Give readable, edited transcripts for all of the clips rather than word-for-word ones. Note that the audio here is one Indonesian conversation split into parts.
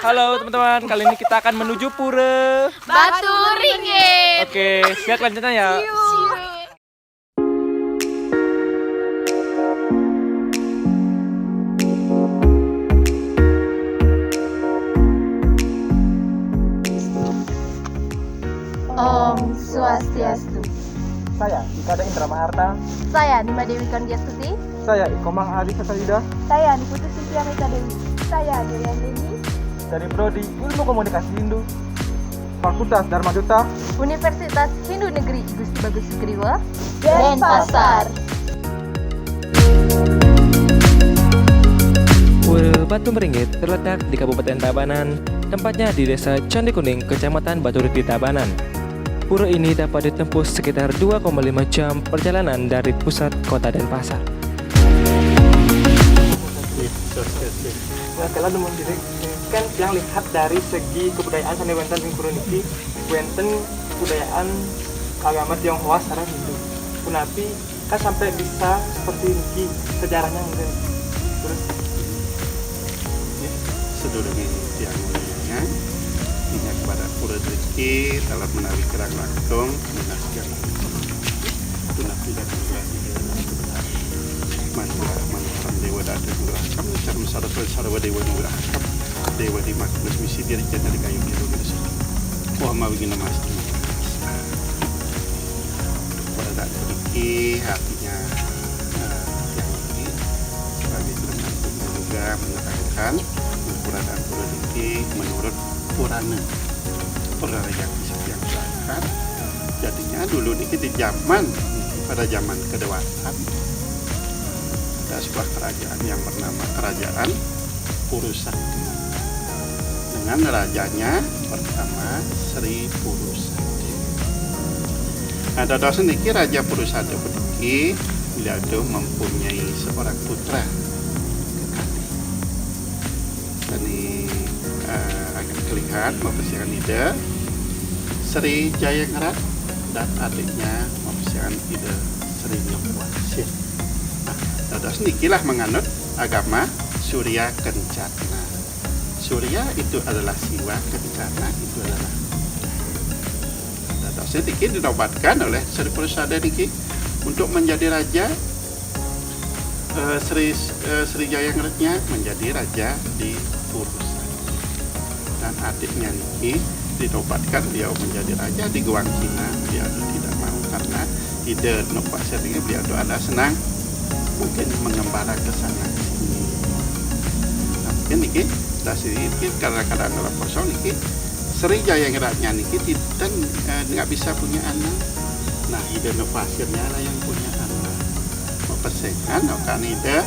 Halo teman-teman, kali ini kita akan menuju Pura Batu Ringgit. Oke, siap lanjutnya ya. Om Swastiastu. Saya Ikada Indra Maharta. Saya Nima Dewi Kanggiastuti. Saya Ikomang Adi Sasalida Saya Niputu Sintia Meka Dewi. Saya Dirian Dewi. dari Prodi Ilmu Komunikasi Hindu, Fakultas Dharma Duta, Universitas Hindu Negeri Gusti Bagus Sugriwa. Denpasar. Pura Batu Ringgit terletak di Kabupaten Tabanan, tempatnya di Desa Candi Kuning, Kecamatan Batu Ringgit, Tabanan. Pura ini dapat ditempuh sekitar 2,5 jam perjalanan dari pusat kota Denpasar. Nah, kalau teman diri kan yang lihat dari segi kebudayaan sana wenten ing Pura niki, wenten kebudayaan agama Tionghoa secara Hindu. Kunapi kan sampai bisa seperti niki sejarahnya mungkin. Terus sedurunge tiang mulianya minyak kepada Pura Ringgit dalam menawi kerang langkung menaskan tunapi dan manfaat dewa dada dua kami cara sarwa dewa dua dewa di makhluk misi diri jadi kayu biru gitu wah mau ingin nama pada dada Ringgit artinya yang ini sebagai tergantung juga menerangkan keberadaan Pura Ringgit menurut Purana yang disediakan. Jadinya dulu ini di pada zaman kedewasan ada sebuah kerajaan yang bernama Kerajaan Purusakti dengan rajanya pertama Sri Purusakti. Nah, dados niki Raja Purusakti niki beliau mempunyai seorang putra kekasih. Ini akan terlihat mempersiapkan ide Sri Jayangrat dan adiknya mempersiapkan ide Sri Nyokwasin. Nah, dados nikilah menganut agama Surya Kencana. Surya itu adalah Siwa, Kencana itu adalah dados niki dinobatkan oleh Sri Purusada niki untuk menjadi raja. Sri Jayangratnya menjadi raja di Purusakti dan adiknya niki dinobatkan beliau menjadi raja di Guang Cina. Beliau tidak mau karena ide Nopasir ini beliau ada senang mungkin mengembara ke sana sini. Nah, mungkin niki sedikit kadang-kadang dalam kosong niki Sri Jayangratnya niki tidak nggak bisa punya anak. Nah, ide Nopasirnya lah yang punya anak. Mempersengan kan ide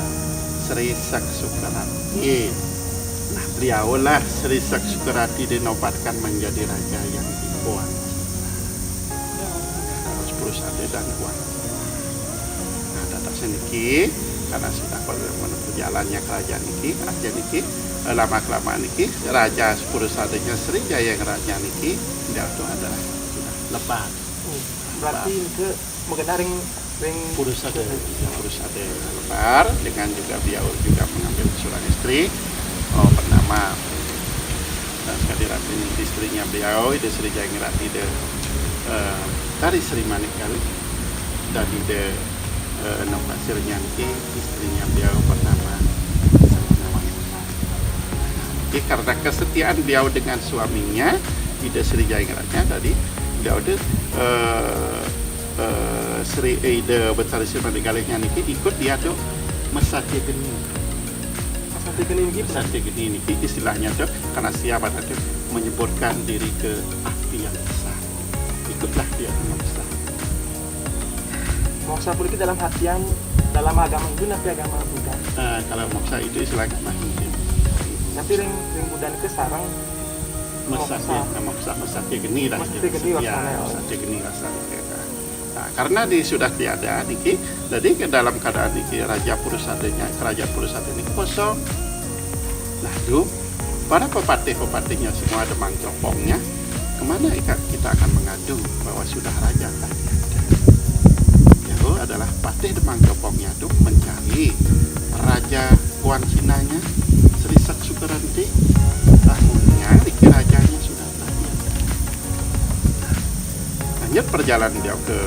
Sri Saksukarati. Nah, beliaulah Sri Saksukarati dinobatkan menjadi raja yang di Guang Cina. Purusade dan Guang Cina. Nah, dados niki karena sudah berjalannya kerajaan niki, lama-kelamaan niki Raja Purusadenya Sri Jayangratnya niki dia itu adalah sudah lepas. berarti ke mengenai ring Purusade lebar dengan juga beliau juga mengambil seorang istri bernama sekali ini istrinya beliau itu Sri Jayangrat dari Sri Manekali dan ide Nopasirnya istrinya beliau bernama jadi karena kesetiaan beliau dengan suaminya ide Sri Jayangratnya tadi beliau itu Sri Ida Betari Sri Manekalinya niki ikut dia tuh mesake geni niki istilahnya tuh karena siapa tadi menyebutkan diri ke api yang besar ikutlah dia membesar. moksa politik dalam hatian dalam agama Hindu tapi agama Buddha. Kalau moksa itu istilah agama Hindu. Tapi ring Buddha ke sarang mesake geni lah. Mesake geni ya, mesake geni rasanya. Nah, karena sudah tiada niki, jadi ke dalam keadaan niki kerajaan Purusade ini kosong. Nah, para pepatih-pepatihnya semua ada mangkopongnya. Kemana kita akan mengadu bahwa sudah raja tadi ada? Itu adalah patih Demangkopongnya itu mencari raja Guang Cina-nya Sri Saksukaranti. lanjut perjalanan beliau ke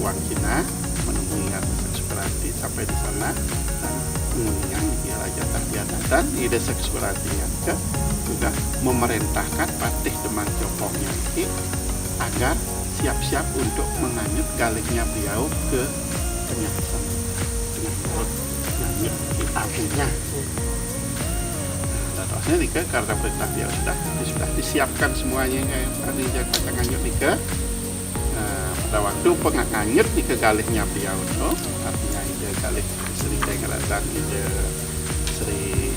Wangkina menemui Ratu Saksuparati sampai di sana dan mengunjungi Niki Raja Tahtiana dan Ida Saksuparati yang juga memerintahkan Patih Demang Jopongnya ini agar siap-siap untuk menganyut galingnya beliau ke tengah sana dengan perut nganyut di abunya. Terusnya nika karena perintah dia sudah disiapkan semuanya kayak tadi jaga nganyut nika. Pada waktu penganyut nika galihnya beliau itu artinya ide galih Sri Dengaratan ide Sri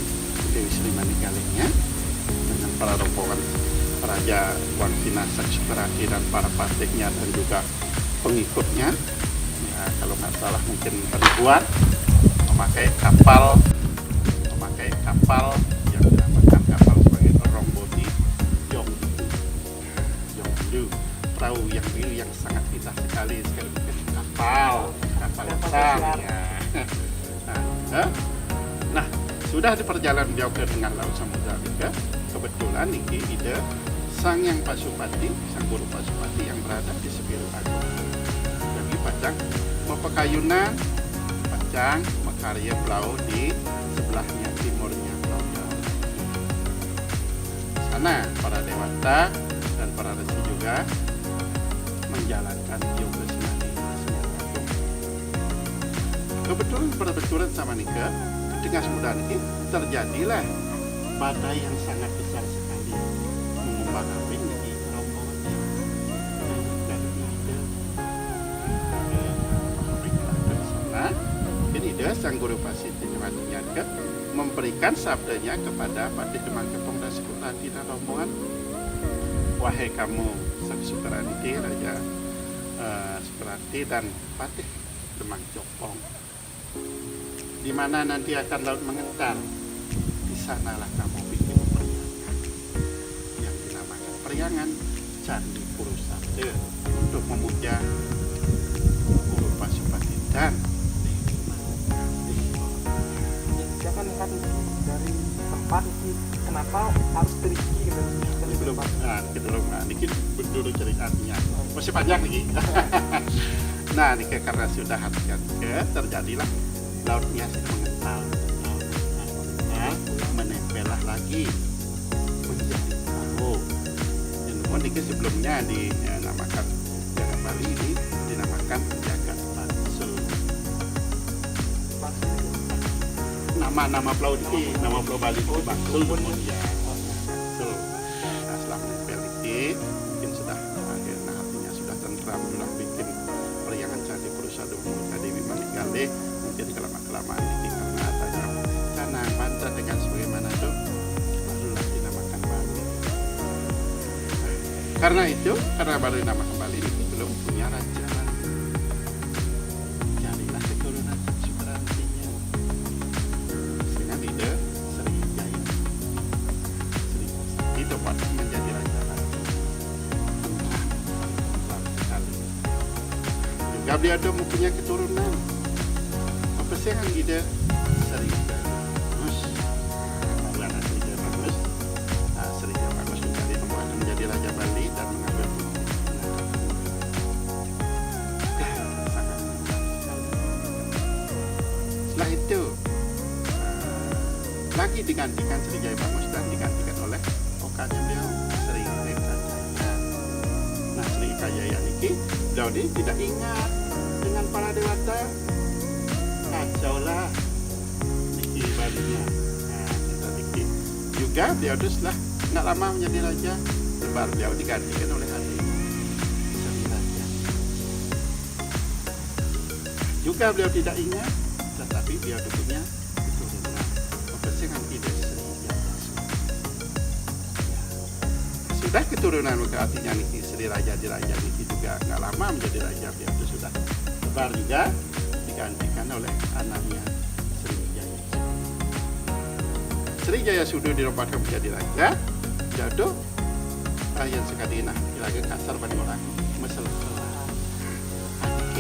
Dewi Sri Mani galihnya dengan para rombongan Raja Wangkina Saksuparati dan para patihnya dan juga pengikutnya. Ya, kalau nggak salah mungkin ribuan memakai kapal yang dinamakan kapal sebagai Romboti Yongdu, perahu yang biru yang sangat indah sekali kapal besar ya. Nah, sudah di perjalanan jauh ke tengah laut Samudra Ika, kebetulan Niki ide Sang Yang Pasupati, Sang Guru Pasupati yang berada di Sebiru Agung. Jadi Pacang mepekayunan, Pacang mekarya pulau di sebelahnya timurnya pulau Jawa. Sana para dewata dan para resi juga menjalankan yoga semadi. Kebetulan sama Nika di tengah Samudra ini terjadilah badai yang sangat besar sekali mengembang-ambing di rombongannya dan ada di sana. Ini dia Sang Guru Pasiti Nyawatinya memberikan sabdanya kepada Patih Demang Jopong dan Saksuparati dan rombongan. Wahai kamu Saksuparati, Raja Suparati dan Patih Demang Jopong, di mana nanti akan laut mengental, di sanalah kamu bikin periangan yang dinamakan periangan Candi Purusade untuk memuja Guru Pasupati dan Dia kan dari tempat ini kenapa harus teriki gitu. Dikit dulu ceritanya masih panjang lagi. Nah, ini karena sudah hatikan terjadilah lautnya sudah mengental, menempellah lagi menjadi perahu. Dan kemudian sebelumnya dinamakan Jagat Bali ini dinamakan Jagat Bangsel. Nama pulau ini, nama pulau Bali itu Bangsel kemudian. Nah, setelah menempel ini mungkin sudah akhirnya hatinya sudah tentram, sudah bikin periangan Candi Purusade memuja Dewi Manigalih. Mungkin kelamaan ini karena adanya Canang Panca dengan sebagaimana itu barulah dinamakan Bali. Karena baru dinamakan Bali ini belum punya raja Bali. Jadilah keturunan Saksuparantinya dengan ide Sriwijaya. Itu patut menjadi raja Bali. Juga beliau ada mempunyai keturunan. Pesengan ide Sriwijaya bagus, karena Sriwijaya bagus, Sriwijaya bagus menjadi Raja Bali dan mengambil setelah itu lagi digantikan Sriwijaya bagus dan digantikan oleh pokanya beliau Sriwijaya. Nah, Sriwijaya ini beliau tidak ingat dengan para dewata. Kacau lah Niki Balinya. Nah, Niki juga beliau itu setelah nggak lama menjadi raja, lebar beliau digantikan oleh adik jadi raja. Juga beliau tidak ingat, tetapi beliau punya keturunan mempersingkan ide Sriwijaya. Sudah keturunan artinya Niki Sri Raja di Raja Niki juga nggak lama menjadi raja, beliau itu sudah lebar juga digantikan oleh anaknya Sriwijaya. Sriwijaya sudah dirompakan menjadi raja, jatuh yang sekali nah lagi kasar pada orang mesel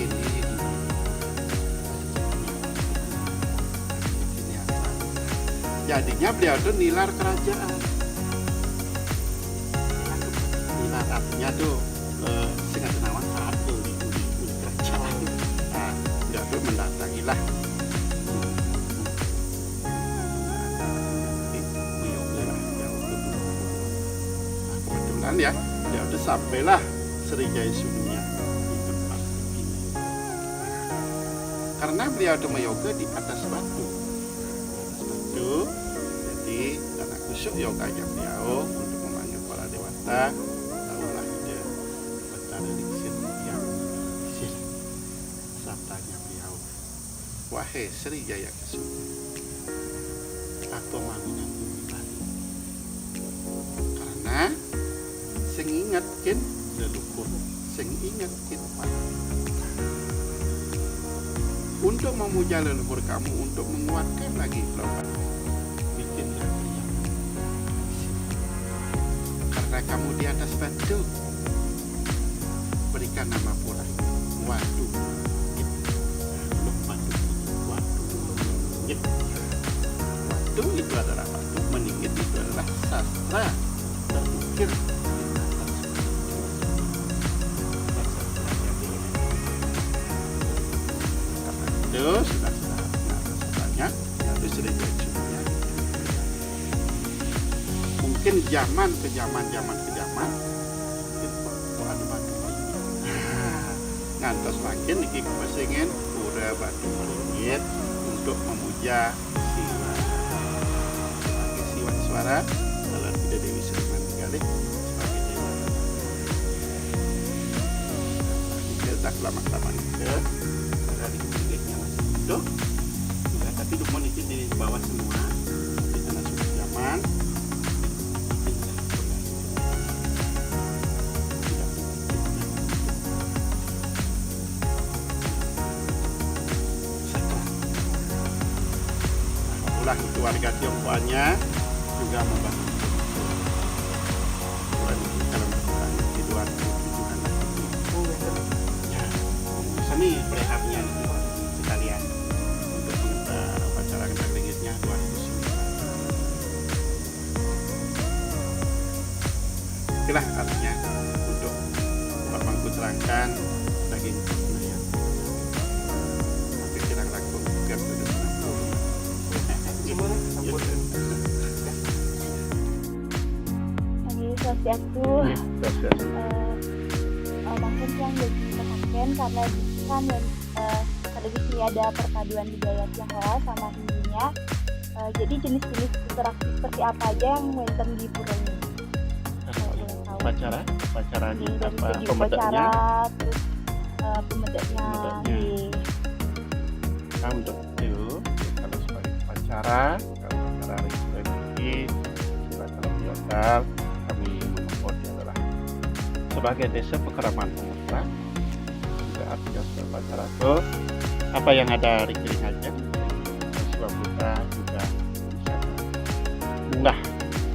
ini jadinya beliau itu nilar kerajaan. Nilar artinya tuh singkat nawan itu mendatangilah kebetulan ya dia udah sampailah Sriwijaya Sunia di tempat ini karena beliau itu yoga di atas batu. Jadi karena kusuk yoganya beliau untuk memanggil para dewata, tahulah ide betara diksir yang sih sabdanya beliau, wahai Sriwijaya Kesuma, aku manginan bumi bali karena sing ingatkin leluhur, sing ingatkin para untuk memuja leluhur kamu, untuk menguatkan lagi pelopat bikin yang karena kamu di atas batu berikan nama pura Wadu belum batu Wadu itu adalah batu, meningit itu adalah sastra terukir itu sudah banyak harus Sriwijaya. Mungkin zaman ke zaman kok ada batu ngantos makin iki pesingin pura batu meringit untuk memuja Siwa sebagai Siwa Suara dalam tidak Dewi Sri Mandegale sebagai dewa. Kita lama-lama ke dari ketiganya masih hidup juga, tapi Dukmon itu di bawah semua di tanah sudah zaman. Ulah itu warga Tionghoanya juga membantu dalam di 2007 ya, seni prehabnya sekalian untuk upacara kendang ringitnya 2009. Itulah artinya untuk Bapakku terangkan daging senayan. Tapi kita lakukan juga sudah Swastiastu. Mungkin yang lebih menekan karena di kan dan pada di sini ada perpaduan budaya Tionghoa sama Hindunya. Jadi jenis-jenis interaksi seperti apa aja yang wonten di pura ini? Upacara Dari apa segi pemedanya? upacara, terus pemedanya. Nah, untuk itu kalau sebagai upacara, kalau upacara religius, upacara biodal, kami memohon adalah sebagai desa pekeraman pemuda. Juga artinya sebagai upacara itu apa yang ada ring-ring aja, siswa Buddha juga bisa munggah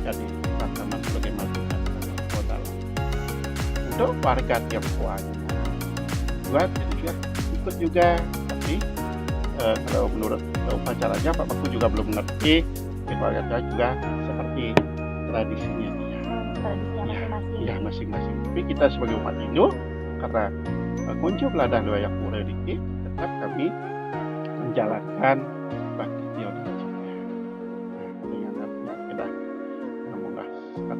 jadi tanaman sebagai masukan modal. Untuk warga Tionghoanya juga ikut juga, tapi kalau menurut upacaranya Pak Paku juga belum mengerti, keluarga juga seperti tradisinya dia. Tradisinya masing-masing. Ya masing-masing. Tapi kita sebagai umat Hindu karena kunci peladan doa pura dikit, tetap kami menjalankan bakti teologi. Dengan artinya kita mengunggah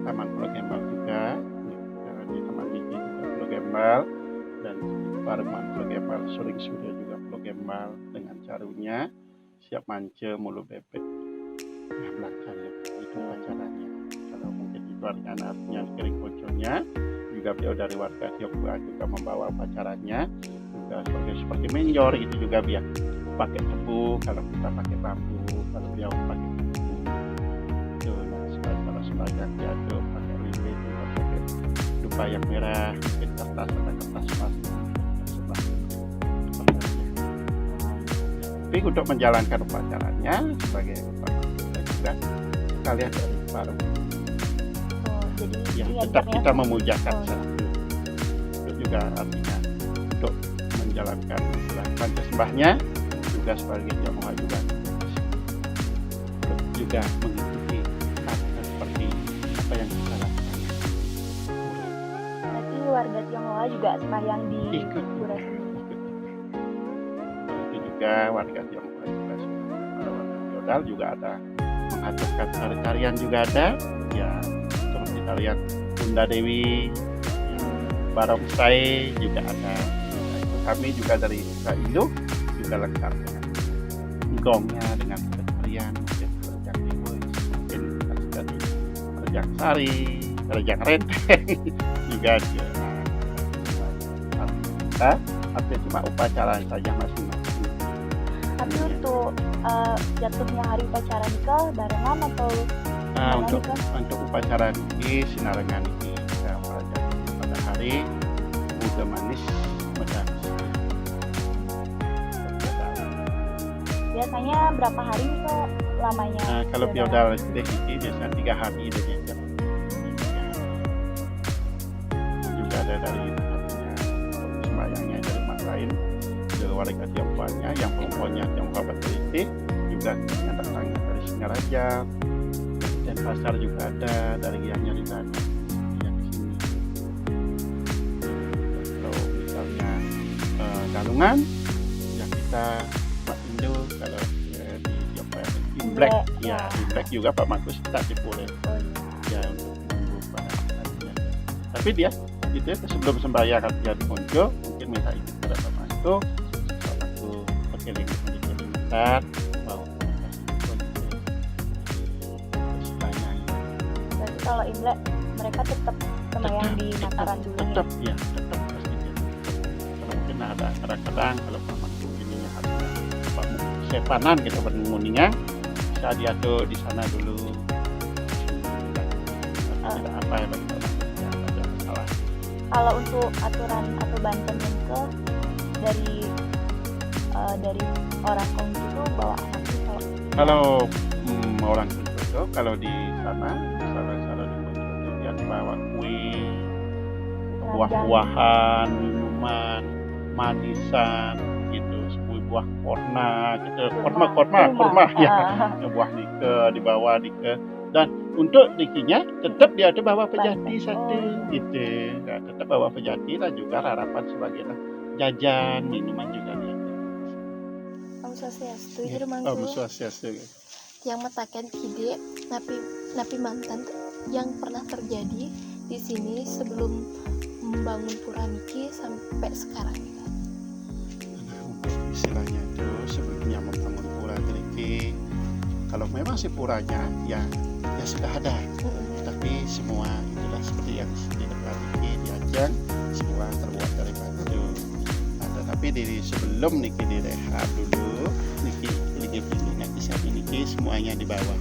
taman Pulau Gembal juga, di Taman Gigi juga Pulau Gembal, dan Parman Pulau Gembal, Suring Surya juga Pulau Gembal dengan carunya siap mance mulu bebek. Nah belakangnya itu acaranya. Kalau mungkin itu artinya kering koconya juga beliau dari warga Tionghoa juga membawa pacarannya juga seperti menjor itu juga biar pakai tebu, kalau kita pakai bambu, kalau beliau pakai tebu itu sebagian dia tuh pakai lilin juga pakai dupa yang merah, mungkin kertas atau kertas plastik tapi untuk menjalankan upacaranya sebagai upacara juga sekalian dari baru Jadi ya, ini tetap ajaknya kita memujakan Oh. satu. Itu juga artinya untuk menjalankan panca sembahnya juga sebagai Tionghoa juga untuk juga mengikuti kata seperti apa yang kita lakukan. berarti warga Tionghoa juga sembahyang di Ikut. pura sini. Itu juga warga Tionghoa juga sudah. Kalau warga feodal juga ada mengaturkan tarian juga ada, ya seperti tarian Bunda Dewi, Barongsai juga ada. Nah, itu kami juga dari Indo juga lengkap dengan gongnya, dengan tarian mungkin Rejang Tiwul, mungkin dari Rejang Sari, Rejang Renteng juga dia. Kita artinya cuma upacara saja masing-masing. Tapi untuk jatuhnya hari upacara nikah barengan atau Untuk upacara niki sinarengan niki pada hari Buda Manis Medang. biasanya berapa hari kok lamanya? Nah, kalau feodal gede ini biasanya 3 hari dari jam. Juga ada dari hatinya sembayangnya dari umat lain, dari warga Tionghoanya yang perempuannya Tionghoa Baturiti juga yang datangnya dari Singaraja, dan pasar juga ada, dari Gianyar juga ada yang di sini. Kalau misalnya Galungan, ya kita Pak Indo, kalau di Tionghoa Imlek, ya Imlek juga Pak Markus tak dipulih ya untuk menunggu pada harinya. Tapi dia gitu ya, sebelum sembahyang dia di Monjo, mungkin minta izin kepada Pak Mantu, Pak Mantu berkeliling bentar, mau Berarti kalau Imlek mereka tetap sembahyang di Mataram dulu tetap ya, tetap pasti dia. Kalau mungkin ada kadang-kadang kalau Pak Mantu ininya harus Pak Sepanan kita bermuninya, bisa dia tuh di sana dulu. Tidak apa ya bagi Pak Mantu, ya ada masalah. Kalau untuk aturan atau bantuan ke dari orang Kongsi itu bawa anak itu Kalau orang Kunjodo, kalau di sana, misalnya di Kunjodo, dia bawa kue, buah-buahan, minuman, manisan, gitu, buah korma, gitu, korma, ya, buah nike dibawa nike, dan untuk nikinya tetap dia ada bawa pejati satu, gitu, nah, tetap bawa pejati dan juga harapan sebagai jajan, minuman juga dia. Om Swastiastu, Ya, Mangku. Swastiastu. Yang matakan kide napi mantan yang pernah terjadi di sini sebelum membangun pura niki sampai sekarang. Nah, untuk istilahnya itu sebelumnya membangun pura niki, kalau memang si puranya ya sudah ada, tapi semua itulah seperti yang di depan niki diajang semua terbuat dari batu. Nah, tetapi sebelum niki direhab dulu, niki nanti saat niki semuanya di bawah.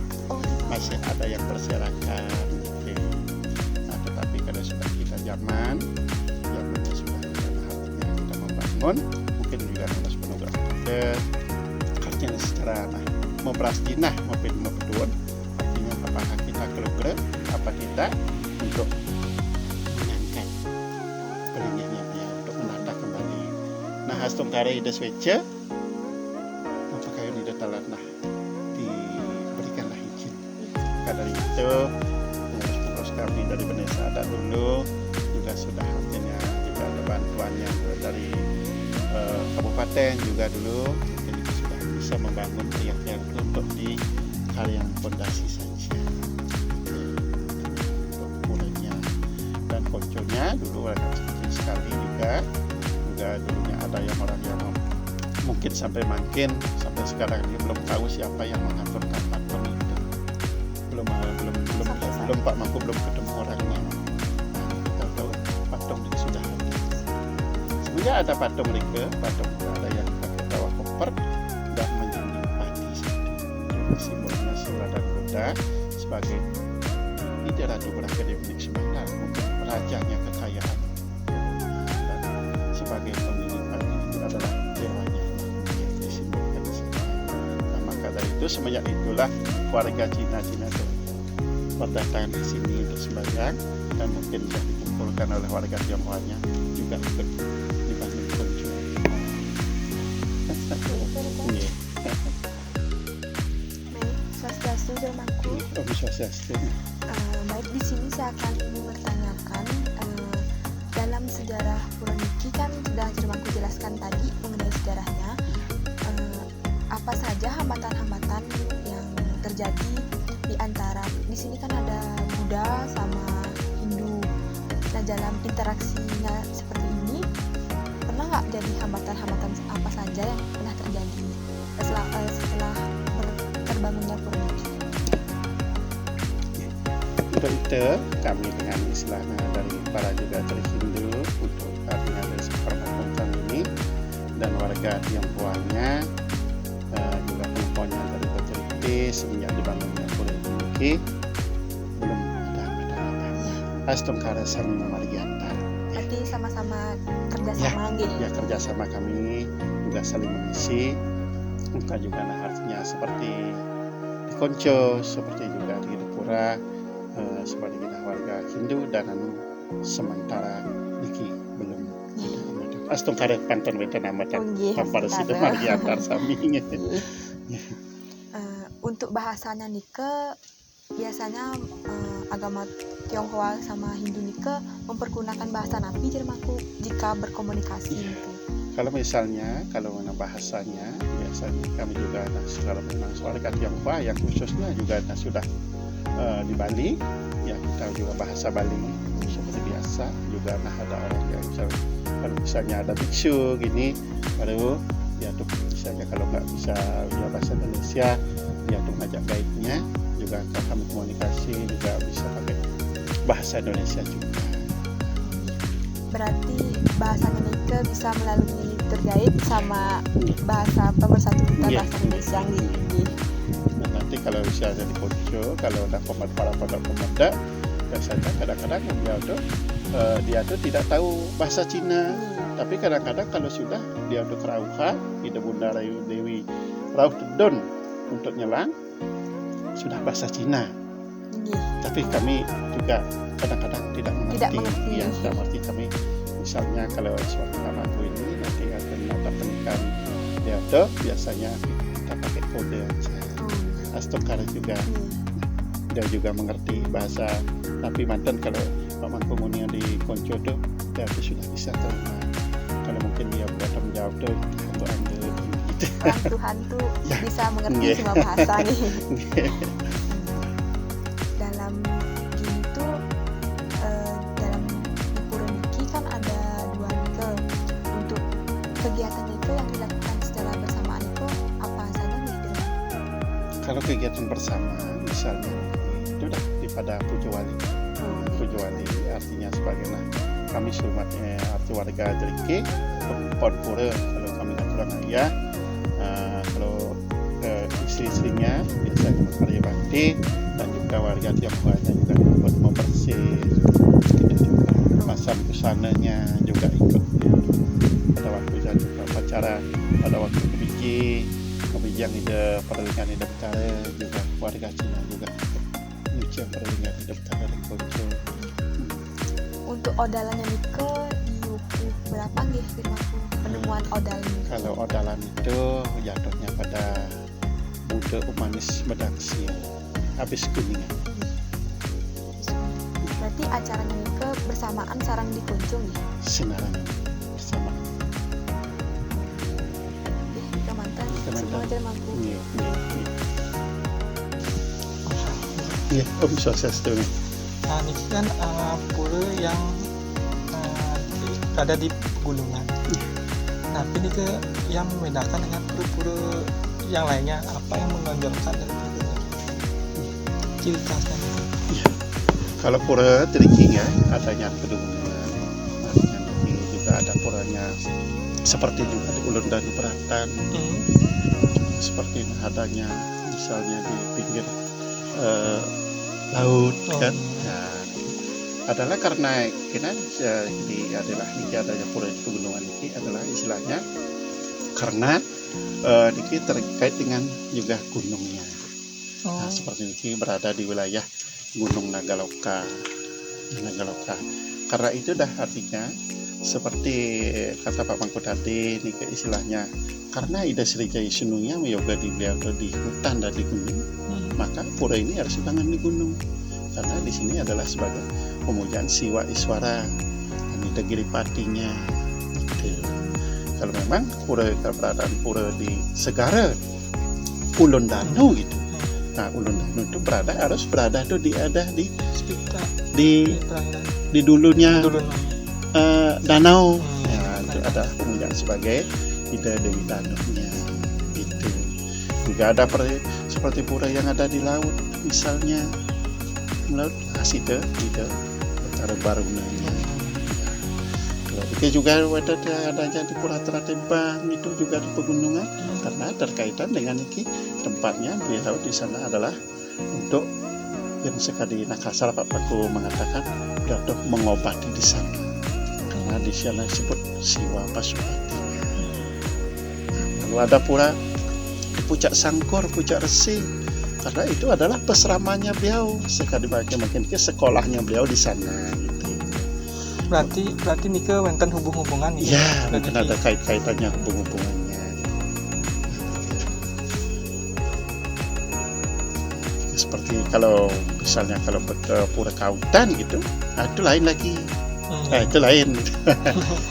Masih ada yang berserakan. Gitu. Nah, tetapi kalau sudah kita zamannya sudah artinya kita membangun, mungkin juga harus penegak kerja secara memprastinah maupun mempeduan, artinya apakah kita keluar apa tidak untuk mengangkat belinya untuk menata kembali. Nah, hastung kare ida swece apakah ini detalan diberikanlah izin. Dari itu pengurus kami dari Benesa ada dulu juga sudah artinya juga ada bantuannya dari kabupaten juga dulu, jadi sudah bisa membangun tiap-tiap untuk di hal yang fondasi saja untuk mulainya, dan konconya dulu agak sedikit sekali juga dulunya ada yang orang yang mungkin sampai sekarang ini belum tahu siapa yang mengaturkan patung itu, belum Pak Mangku belum ketemu orangnya. Kita tahu patung itu sudah ada. Sebenarnya ada patung ada yang pakai bawa koper dan menjadi padi satu, simbolnya Sura dan Buddha sebagai tidak Ratu Berakademik sebentar, mungkin rajanya kekayaan, dan sebagai pemilik padi itu adalah dewanya yang disimbolkan di sini. Nah, maka dari itu semenjak itulah warga Cina itu berdatangan di sini untuk sembahyang, dan mungkin sudah dikumpulkan oleh warga Tionghoanya juga untuk dibangun konco. Swastiastu, Mangku. Om Swastiastu. Baik, di sini saya akan ingin bertanyakan dalam sejarah pura niki kan sudah Mangku jelaskan tadi mengenai sejarahnya. apa saja hambatan-hambatan yang terjadi di antara di sini kan ada Buddha sama Hindu. Nah, dalam interaksinya seperti ini pernah nggak jadi hambatan-hambatan apa saja yang pernah terjadi setelah terbangunnya pura niki? Untuk itu kami dengan istilahnya dari para juga dari Hindu untuk artinya dari permasalahan ini dan warga Tionghoanya juga kelompoknya dari Baturiti semenjak dibangunnya pura niki belum ada apa-apa. Astungkara sami margiantar. Berarti sama-sama kerjasama gitu. Ya kerjasama kami juga saling mengisi. Bukan juga nah artinya seperti di Konco, seperti juga di Pura, seperti kita warga Hindu dan sementara niki belum ada. Astungkara panten wenten amatan pada situ margi antar sami. Untuk bahasanya nike biasanya agama Tionghoa sama Hindu nike mempergunakan bahasa napi jika berkomunikasi gitu. Kalau misalnya kalau bahasanya biasanya kami juga kalau memang warga Tionghoa yang khususnya juga sudah di Bali ya kita juga bahasa Bali seperti biasa juga ada orang yang kalau misalnya ada biksu gini baru ya tuh misalnya kalau nggak bisa ya bahasa Indonesia ya tuh ngajak guide-nya juga kami komunikasi juga bisa pakai bahasa Indonesia juga. Berarti bahasanya nike bisa melalui terkait sama bahasa pemersatu kita bahasa Indonesia gitu. Nah, nanti kalau misalnya di Konco kalau ada para pemuda biasanya kadang-kadang dia tuh tidak tahu bahasa Cina, tapi kadang-kadang kalau sudah dia untuk Rauha Ida Bunda Rayu Dewi Rauh Don untuk nyelang sudah bahasa Cina. Tapi kami juga kadang-kadang tidak mengerti. Ya, tidak mengerti kami. Misalnya kalau suatu namaku ini nanti akan mata pernikahan dia tuh biasanya kita pakai kode aja. Astungkara juga dia juga mengerti bahasa. Tapi mantan kalau paman penghuni yang di Konco tuh dia tuh sudah bisa terima. Kalau mungkin dia buat tanggung jawab tuh hantu-hantu gitu. Hantu-hantu bisa mengerti semua bahasa nih. Dalam gini tuh dalam pura niki kan ada 2 nike. Untuk kegiatan itu yang dilakukan secara bersamaan itu apa saja nih? Kalau kegiatan bersama misalnya itu udah pada Pujo Wali. Pujo Wali artinya sebagai kami sumatnya arti warga Jerike Pon Pura kalau kami aturan ayah kalau istri-istrinya biasanya berkarya bakti dan juga warga Tionghoanya juga ikut membersih masam kusananya juga ikut pada waktu jadi upacara pada waktu kebiji yang ide perlingan ide bicara juga warga Cina juga ikut yang perlingan ide bicara di Konco. Untuk odalannya nike di berapa nggih firmanku penemuan odal ini? Kalau odalan itu jatuhnya pada Buddha Umanis Medaksi habis kuningan. Berarti acaranya nike bersamaan sarang di Konco nih? Sinaran bersama. Ke mantan semua jermanku. Iya, Om Swastiastu. Nah, ini kan pura yang ada di pegunungan. Nah, ini yang membedakan dengan pura-pura yang lainnya, apa yang menonjolkan dari pura ciri khasnya? Iya. Kalau pura Tiriki ya, adanya pegunungan. Nanti juga ada puranya seperti juga di Ulun dan Beratan. Seperti adanya misalnya di pinggir laut kan. Nah, adalah karena kita ini adalah adanya pura di pegunungan ini adalah istilahnya karena ini terkait dengan juga gunungnya. Nah, seperti ini berada di wilayah Gunung Nagaloka. Karena itu dah artinya seperti kata Pak Mangku tadi ini istilahnya karena Ida Sriwijaya Sununya yoga di hutan dan di gunung, maka pura ini harus dibangun di gunung. Karena di sini adalah sebagai pemujaan Siwa Iswara ini Giripatinya gitu. Kalau memang keberadaan pura di Segara ulun danau gitu. Nah, ulun danau itu harus berada tuh di Sekitar di perairan di dulunya dulu danau. Ya, itu ada kemudian sebagai ide Dewi Danaunya itu. Juga ada seperti pura yang ada di laut, misalnya laut Aside itu Utara Barunanya. Ya. Kalau juga adanya di Pura Teratembang itu juga di pegunungan karena terkaitan dengan tempatnya beliau di sana adalah untuk yang sekali nakasal Pak Paku mengatakan beliau tuh mengobati di sana karena di sana disebut Siwa Pasupati. Lalu ada pula di Puncak Sangkor, Puncak Resi, karena itu adalah peseramannya beliau. Sekali makin ke sekolahnya beliau di sana. Gitu. berarti nike wonten hubung-hubungan gitu. Ya, mungkin ada kait-kaitannya hubung-hubungannya. Seperti kalau misalnya kalau ke Pura Kautan gitu, nah itu lain lagi. Nah, itu lain.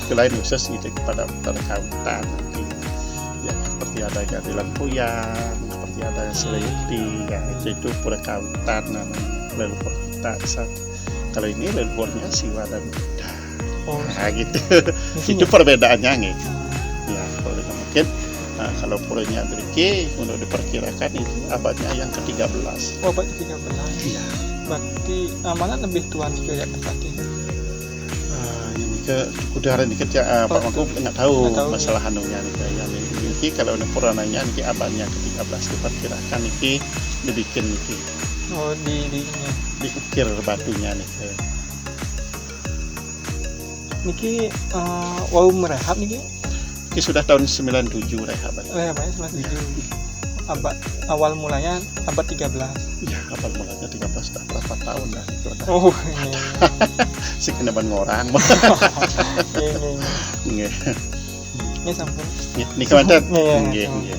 Itu lain khusus gitu kepada Pura Kautan. Ya, seperti ada yang di Lempuyang, seperti ada yang Seliti, ya itu Pura Kautan namanya, leluhur kita. Kalau ini leluhurnya Siwa dan Buddha. Nah, gitu. Itu perbedaannya nih. Ya, kalau mungkin kalau puranya Driki untuk diperkirakan itu abadnya yang ke-13. Oh, abad ke-13. Iya. Berarti mana lebih tua nih kayak tempatnya? Ini ke kudaran dikit ya, Pak Mangku nggak tahu masalah anunya nih kayak ini. Kalau purananya ini abadnya ke-13 diperkirakan ini dibikin ini. Oh, diukir batunya nih. Niki wau merehab niki. Ini sudah tahun 97 rehab. Ya, 97. Abad awal mulanya abad 13. Iya, awal mulanya 13 sudah berapa tahun dah itu. Oh, sekenaban orang. iya. Nggih. Ini sampun. Niki manten. Iya. Nggih.